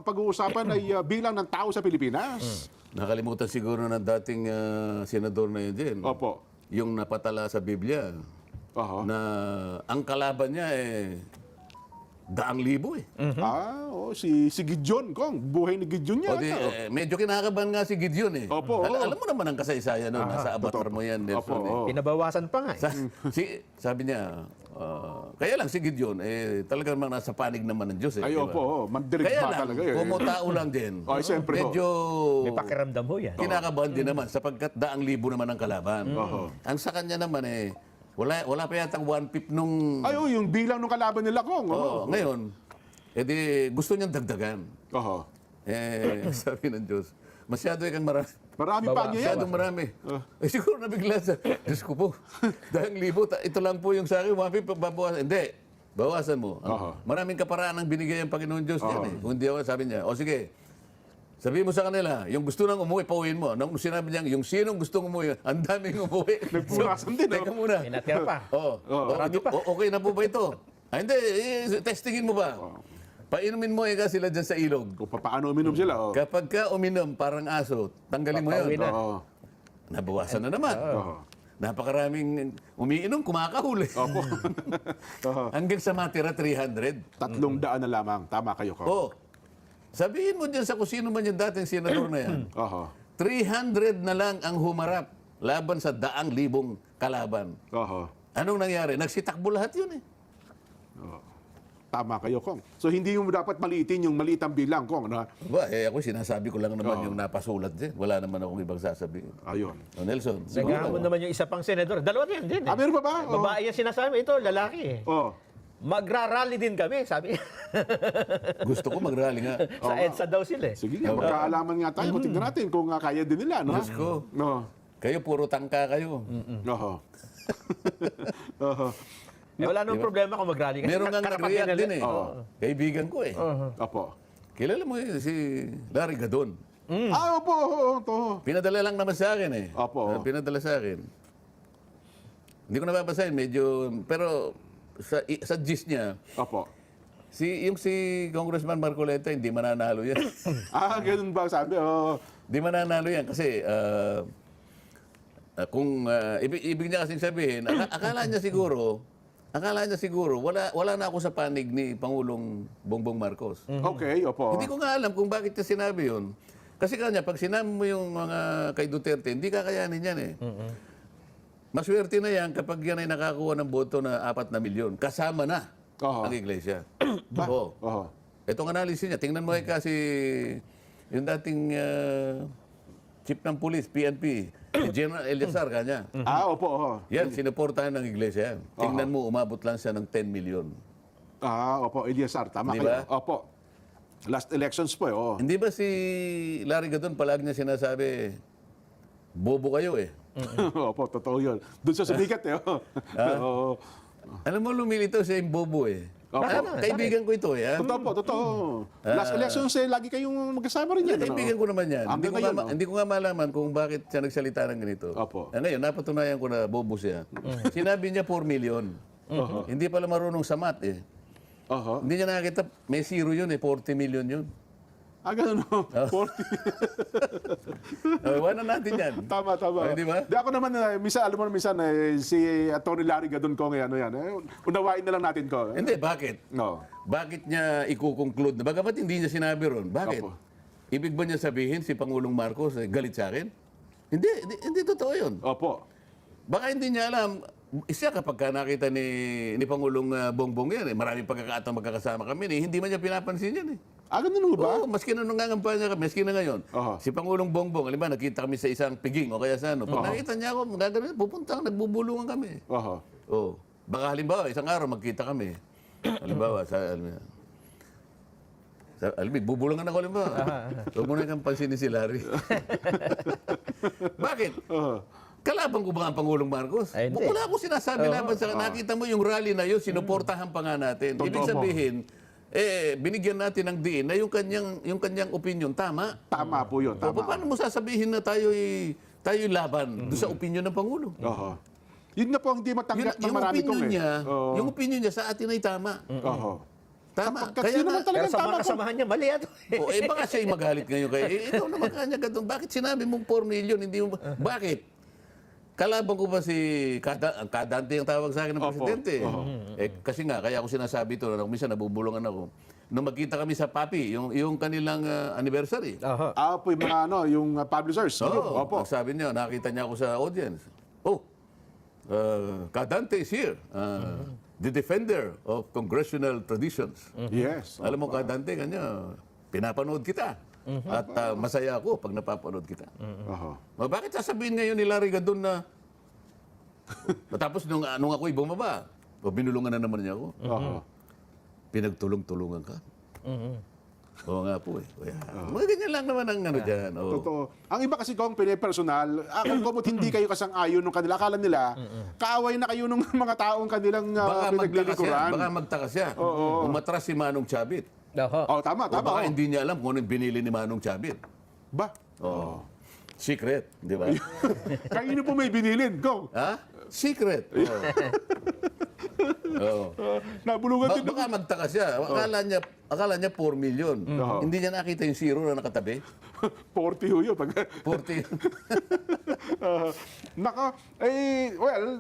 Pag-uusapan ay bilang ng tao sa Pilipinas. Nakalimutan siguro ng dating senador na yun din. Opo. Yung napatala sa Biblia Oho. na ang kalaban niya daang libo eh. Si Gideon, Kong. Buhay ni Gideon O niya. di, medyo kinakabahan nga si Gideon eh. Opo, Alam mo naman ang kasaysayan nun. Nasa avatar mo yan, Nelson. Opo, eh. Pinabawasan pa nga eh. Sabi niya, kaya lang si Gideon, talagang nasa panig naman ng Diyos eh. Ay, di ba? opo. Mandirigma Kaya lang, talaga eh. kung tao lang din, Ay, siyempre, medyo May pakiramdam ho yan. kinakabahan din naman sapagkat daang libo naman ang kalaban. Ang sa kanya naman wala pa yatang 1/5 nung... Ay, yung bilang ng kalaban nila, Kong. Ngayon, gusto niyang dagdagan. Oho. Sabi ng Diyos, masyado kang marami. Marami pa niya yan. Masyadong marami. Siguro nabigla sa, Diyos ko po, daang libo, ito lang po yung sa akin, 1/5 babawasan. Hindi, bawasan mo. Maraming kaparaan ang binigay ang Panginoon Diyos yan eh. Kung hindi ako, sabi niya, o sige, sabihin mo sa kanila, yung gusto nang umuwi, pauwiin mo. Nung sinabi niya, yung sinong gustong umuwi, ang daming umuwi. Nagpunasan din, Teka muna. May natira pa. Marami pa. Okay na po ba ito? Hindi, testingin mo ba? Painumin mo sila dyan sa ilog. Kung paano uminom sila. Kapag ka uminom, parang aso, tanggalin mo yun. Papauwi na. Nabawasan na naman. Napakaraming umiinom, kumakahuli. Opo. Hanggang sa matira, 300. 300 na lamang. Tama kayo, Kong. Oh, sabihin mo dyan sa kung sino man yung dating senador na yan. Oho. 300 na lang ang humarap laban sa daang libong kalaban. Oho. Anong nangyari? Nagsitakbo lahat yun eh. Tama kayo, Kong. So, hindi yung dapat maliitin yung maliitang bilang, Kong. Na, Ako sinasabi ko lang naman yung napasulat din. Wala naman akong ibang sasabihin. ayun. O Nelson, Naghahamon naman yung isa pang senador. Dalawa din din eh. Meron pa ba? Babae yan sinasabi. Ito, lalaki eh. Oh. Magra-rally din kami, sabi. gusto ko mag-rally nga. Sa EDSA daw sila eh. Sige nga, magkaalaman nga tayo. Tignan natin kung kaya din nila, no? Diyos ko. No. Kayo, puro tangka kayo. Oho. Oho. Wala nang problema kung mag-rally kasi. Meron nga karapatan nag-react nila. din eh. Kaibigan ko eh. Opo. Kilala mo si Larry Gadon. Opo. Opo. Pinadala lang naman sa akin eh. Opo. Pinadala sa akin. Hindi ko nababasahin, medyo... Pero sa gist niya, Opo. si Congressman Marcoleta, hindi mananalo yan. Ganun ba sabi? Hindi mananalo yan kasi ibig niya kasing sabihin, akala niya siguro, wala na ako sa panig ni Pangulong Bongbong Marcos. Okay, opo. Hindi ko nga alam kung bakit niya sinabi yun. Kasi kanya, pag sinabi mo yung mga kay Duterte, hindi kakayanin yan eh. Maswerte na yan kapag yan ay nakakuha ng boto na 4 na milyon. Kasama na ang iglesia. Oo. Oho. Itong analysis niya, tingnan mo kasi yung dating chief ng police, PNP, si General Eliazar kanya. Opo. Oho. Yan, sinuportahan ng iglesia yan. Tingnan mo, umabot lang siya ng 10 million. Opo. Eliazar, tama Di kayo. ba? Opo. Last elections po, Hindi ba si Larry Gadon palagi niya sinasabi, bobo kayo eh. Opo, totoo yun. Doon sa sumikat Oo. Alam mo, lumilitaw siya yung bobo eh. Opo. Kaibigan ko ito eh. Totoo po, totoo. Last elections, lagi kayong magkasama rin yan. Kaibigan ko naman yan. Hanggang ngayon, Hindi ko nga malaman kung bakit siya nagsalita ng ganito. Opo. Ngayon, napatunayan ko na bobo siya. Sinabi niya 4 million. Hindi pala marunong sa math eh. Oho. Hindi niya nakakita, may zero yun eh, 40 million yun. Ganun o. 40. Iwanan natin yan. Tama. Di ba? Di ako naman, minsan, alam mo minsan, si Atty. Larry Gadon ko ngayon, unawain na lang natin ko. Hindi, bakit? No. Bakit niya ikukonclude na? Bagamat hindi niya sinabi ron. Bakit? Opo. Ibig ba niya sabihin si Pangulong Marcos galit sa akin? Hindi totoo yun. Opo. Baka hindi niya alam. Siya kapag nakita ni Pangulong Bongbong yan, maraming pagkakataon magkakasama kami, hindi man niya pinapansin yan eh. Ganun ba? Oo, maski na nung nangangampanya kami, maski na ngayon. Si Pangulong Bongbong, alam ba, nakita kami sa isang piging o kaya sa ano. Pag nakita niya ako, gagawin, pupunta, nagbubulungan kami. Oho. Oh. Baka halimbawa, isang araw magkita kami. Halimbawa, bubulungan ako halimbawa. Huwag mo na kang pansinin si Larry. Bakit? Kalaban ko ba ang Pangulong Marcos? Ay, hindi. Wala akong sinasabi laban sa... Nakita mo yung rally na yun, sinuportahan pa nga natin. Ibig sabihin, binigyan natin ng diin na yung kanyang opinion tama. Tama po yun, tama. Paano mo sasabihin na tayo'y laban doon sa opinion ng Pangulo? Oho. Yun na po ang hindi matanggap ng marami kong Yung opinion niya sa atin ay tama. Oho. Tama. Sapagkat Kaya sino man nga, Pero talagang sa tama mga ko. kasamahan niya, mali ito. O, baka siya magalit ngayon kayo. Ikaw naman kanya ganun. Bakit sinabi mong 4 million? Hindi mo, bakit? Kalaban ko ba si Kadante ang tawag sa akin ng presidente? Kasi nga, kaya ako sinasabi ito, minsan nabubulungan ako. Nung magkita kami sa Papi, yung kanilang anniversary. Po, yung mga yung publishers. Oo, Opo. ang sabi niya, nakita niya ako sa audience. Oh, Kadante is here. The defender of congressional traditions. Yes. Alam mo, Kadante, kanya, pinapanood kita. At masaya ako pag napapanood kita. Bakit sasabihin ngayon ni Larry Gadon na tapos nung ako'y bumaba, binulungan na naman niya ako. Pinagtulong-tulungan ka. Oo nga po eh. Mga ganyan lang naman ang ano dyan. Oo. Totoo. Ang iba kasi kung pinipersonal, kung hindi kayo kasang-ayon nung kanila, akala nila, kaaway na kayo nung mga taong kanilang pinaglilikuran. Baka magtakas siya. Umatras si Manong Chabit. Tama. O baka hindi niya alam kung ano yung binili ni Manong Chabit. Ba? Oo. Secret, di ba? Kayo po may binilin, Kong. Ha? Secret. Oo. Nabulungan din. Baka magtaka siya. Akala niya 4 million. Hindi niya nakita yung zero na nakatabi. 40 ho yun. 40.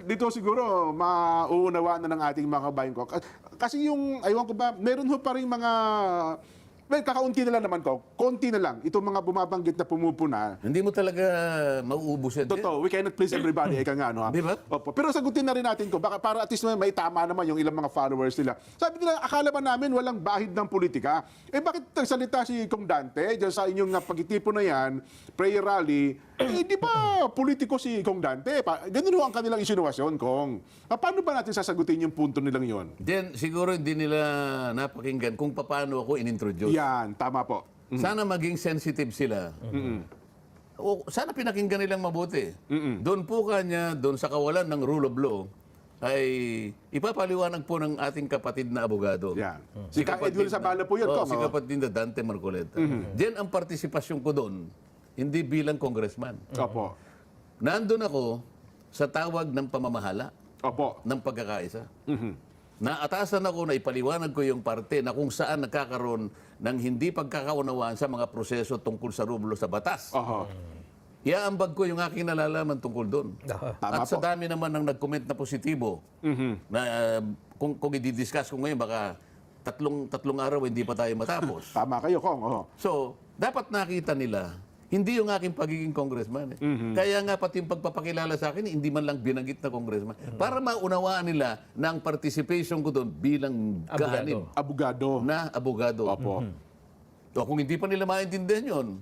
Dito siguro mauunawaan na ng ating mga kabayan ko. Kasi yung, aywan ko ba, meron ho pa rin mga, kakaunti na lang naman ko. Konti na lang. Itong mga bumabanggit na pumupuna. Hindi mo talaga mauubos yan. Totoo, we cannot please everybody. Ika nga, no? Di ba? Opo. Pero sagutin na rin natin ko, baka para at least may tama naman yung ilang mga followers nila. Sabi nila, akala ba namin walang bahid ng politika? Bakit nagsalita si Kong Dante dyan sa inyong pagtitipon na yan, prayer rally, di ba politiko si Kong Dante? Ganun ho ang kanilang insinuasyon, Kong. Paano ba natin sasagutin yung punto nilang yon? Then, siguro hindi nila napakinggan kung paano ako in-introduce. Yan, tama po. Sana maging sensitive sila. O, sana pinakinggan nilang mabuti. Doon po kanya, doon sa kawalan ng rule of law, ay ipapaliwanag po ng ating kapatid na abogado. Yan. Si Edwin Sabala po yun, Kong. Si kapatid na Dante Marcoleta. Diyan ang partisipasyon ko doon, hindi bilang congressman. Opo. Nandun ako sa tawag ng pamamahala Opo. ng pagkakaisa. Naatasan ako na ipaliwanag ko yung parte na kung saan nagkakaroon ng hindi pagkakaunawaan sa mga proseso tungkol sa rublo sa batas. Iaambag ko yung aking nalalaman tungkol doon. Tama At sa po. dami naman ng nag-comment na positibo, na kung i-discuss ko ngayon, baka tatlong araw hindi pa tayo matapos. Tama kayo, Kong. So, dapat nakita nila, hindi yung aking pagiging congressman. Kaya nga pati yung pagpapakilala sa akin, hindi man lang binanggit na congressman. Para maunawaan nila na ang participation ko doon bilang gahanin Abogado. na abogado. Opo. O kung hindi pa nila maintindihan yun,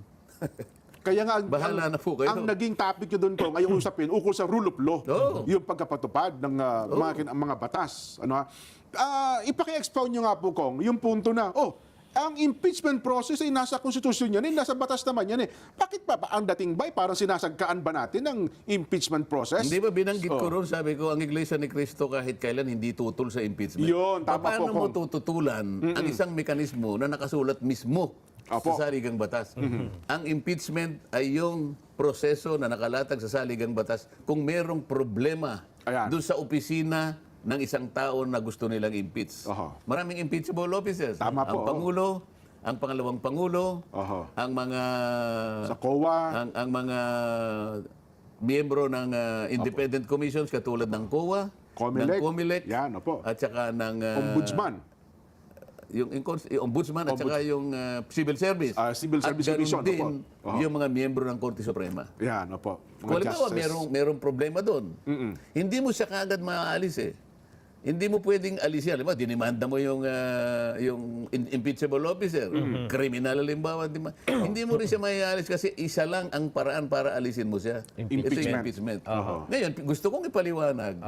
Kaya nga, Bahala na po kayo. ang naging topic nyo doon, Kong, ay yung usapin ukol sa rule of law. Oo. Yung pagkapatupad ng mga batas. Ipaki-expound nyo nga po, Kong, yung punto na, ang impeachment process ay nasa konstitusyon yan, nasa batas naman yan. Bakit ba ang dating ba, parang sinasagkaan ba natin ang impeachment process? hindi ba binanggit ko ron, sabi ko, ang Iglesia ni Cristo kahit kailan hindi tutol sa impeachment. Yun, tama Paano po, mo Kong. tututulan ang isang mekanismo na nakasulat mismo Opo. sa saligang batas? Ang impeachment ay yung proseso na nakalatag sa saligang batas kung merong problema Ayan. doon sa opisina ng isang tao na gusto nilang impeach. Maraming impeachable officers. Tama po, Ang Pangulo, ang pangalawang Pangulo, ang mga Sa COA. ang mga miyembro ng independent commissions katulad ng COA, ng Comelec. COMELEC, Yan, opo. at saka ng Ombudsman. yung ombudsman at saka yung civil service. Civil Service at ganun Commission, din opo. yung mga miyembro ng Korte Suprema. Yan, opo. Kung Mga halimbawa, justice. merong problema doon, hindi mo siya kaagad maaalis eh. Hindi mo pwedeng alisin. Halimbawa, dinimanda mo yung impeachable officer. Criminal halimbawa. Hindi mo rin siya maialis kasi isa lang ang paraan para alisin mo siya. Ito yung impeachment. Ngayon, gusto kong ipaliwanag